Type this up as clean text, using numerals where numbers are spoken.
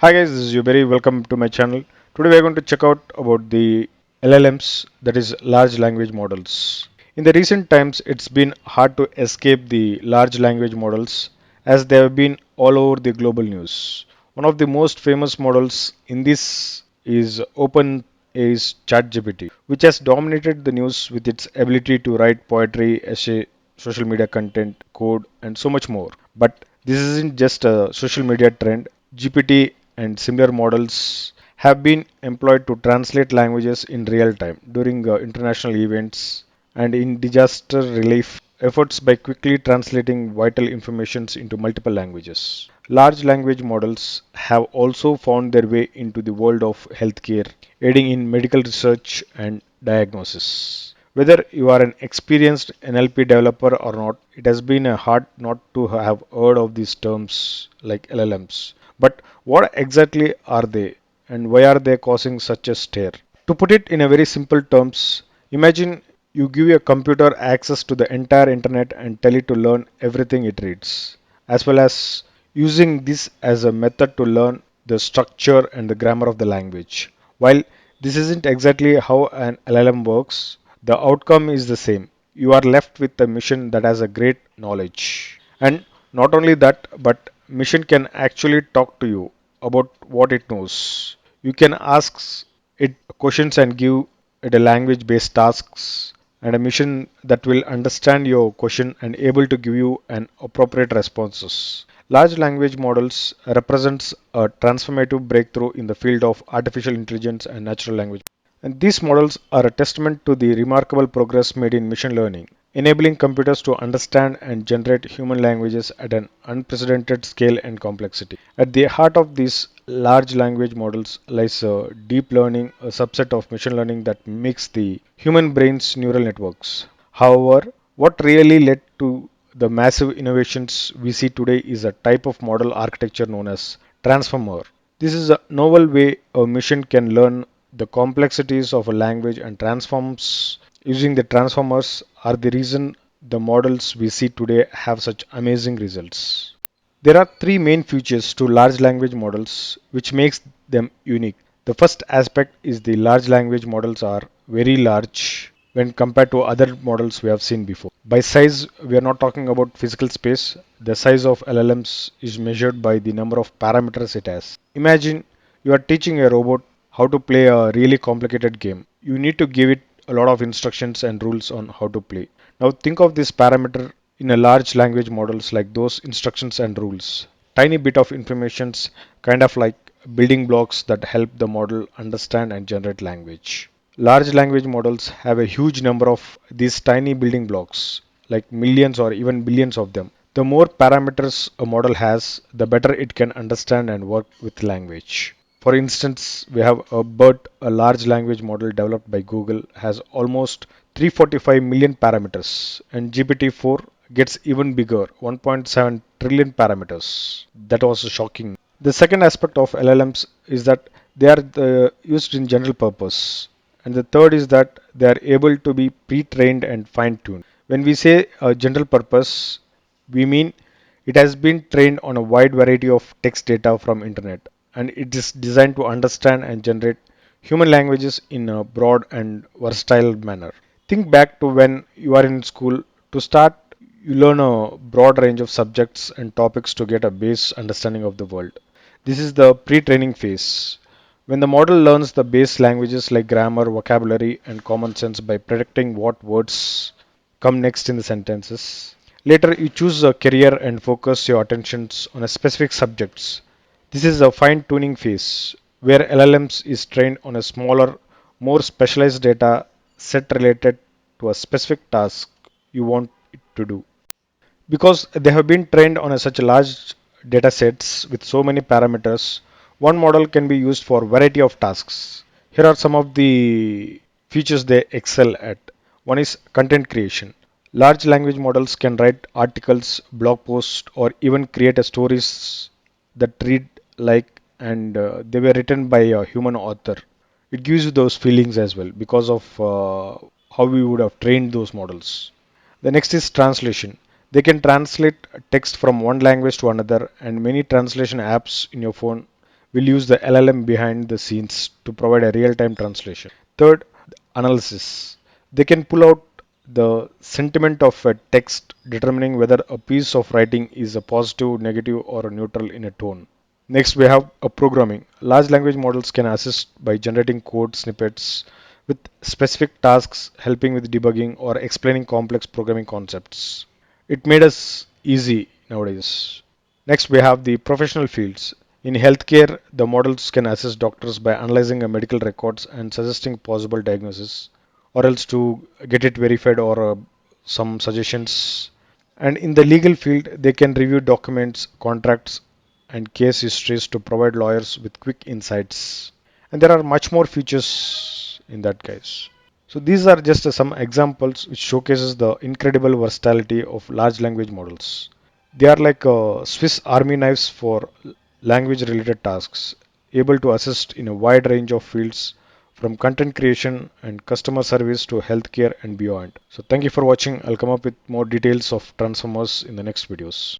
Hi guys, this is Yuberi. Welcome to my channel. Today we are going to check out about the LLMs, that is large language models. In the recent times, it's been hard to escape the large language models as they have been all over the global news. One of the most famous models in this is OpenAI's ChatGPT, which has dominated the news with its ability to write poetry, essay, social media content, code, and so much more. But this isn't just a social media trend. GPT and similar models have been employed to translate languages in real time during international events and in disaster relief efforts by quickly translating vital informations into multiple languages. Large language models have also found their way into the world of healthcare, aiding in medical research and diagnosis. Whether you are an experienced NLP developer or not, it has been a hard not to have heard of these terms like LLMs. But what exactly are they and why are they causing such a stir? To put it in a very simple terms, imagine you give a computer access to the entire internet and tell it to learn everything it reads, as well as using this as a method to learn the structure and the grammar of the language. While this isn't exactly how an LLM works, the outcome is the same. You are left with a machine that has a great knowledge. And not only that, but machine can actually talk to you about what it knows. You can ask it questions and give it a language based tasks and a mission that will understand your question and able to give you an appropriate responses. Large language models represents a transformative breakthrough in the field of artificial intelligence and natural language. And these models are a testament to the remarkable progress made in machine learning, enabling computers to understand and generate human languages at an unprecedented scale and complexity. At the heart of these large language models lies deep learning, a subset of machine learning that mimics the human brain's neural networks. However, what really led to the massive innovations we see today is a type of model architecture known as transformer. This is a novel way a machine can learn the complexities of a language and transforms using the transformers are the reason the models we see today have such amazing results. There are three main features to large language models which makes them unique. The first aspect is the large language models are very large when compared to other models we have seen before. By size, we are not talking about physical space. The size of LLMs is measured by the number of parameters it has. Imagine you are teaching a robot how to play a really complicated game. You need to give it a lot of instructions and rules on how to play. Now think of this parameter in a large language models like those instructions and rules. Tiny bit of informations kind of like building blocks that help the model understand and generate language. Large language models have a huge number of these tiny building blocks, like millions or even billions of them. The more parameters a model has, the better it can understand and work with language. For instance, we have a BERT, a large language model developed by Google, has almost 345 million parameters, and GPT-4 gets even bigger, 1.7 trillion parameters. That was shocking. The second aspect of LLMs is that they are used in general purpose. And the third is that they are able to be pre-trained and fine-tuned. When we say general purpose, we mean it has been trained on a wide variety of text data from internet and it is designed to understand and generate human languages in a broad and versatile manner. Think back to when you are in school. To start, you learn a broad range of subjects and topics to get a base understanding of the world. This is the pre-training phase. When the model learns the base languages like grammar, vocabulary, and common sense by predicting what words come next in the sentences. Later, you choose a career and focus your attentions on a specific subjects. This is a fine-tuning phase where LLMs is trained on a smaller, more specialized data set related to a specific task you want it to do. Because they have been trained on such large data sets with so many parameters, one model can be used for a variety of tasks. Here are some of the features they excel at. One is content creation. Large language models can write articles, blog posts, or even create a stories that read like and they were written by a human author. It gives you those feelings as well because of how we would have trained those models. The next is translation. They can translate text from one language to another, and many translation apps in your phone will use the LLM behind the scenes to provide a real-time translation. Third, analysis. They can pull out the sentiment of a text, determining whether a piece of writing is a positive, negative, or a neutral in a tone. Next, we have a programming. Large language models can assist by generating code snippets with specific tasks, helping with debugging or explaining complex programming concepts. It made us easy nowadays. Next, we have the professional fields. In healthcare, the models can assist doctors by analyzing a medical records and suggesting possible diagnosis, or else to get it verified or some suggestions. And in the legal field, they can review documents, contracts, and case histories to provide lawyers with quick insights. And there are much more features in that case. So these are just some examples which showcases the incredible versatility of large language models. They are like Swiss army knives for language related tasks, able to assist in a wide range of fields from content creation and customer service to healthcare and beyond. So thank you for watching. I'll come up with more details of transformers in the next videos.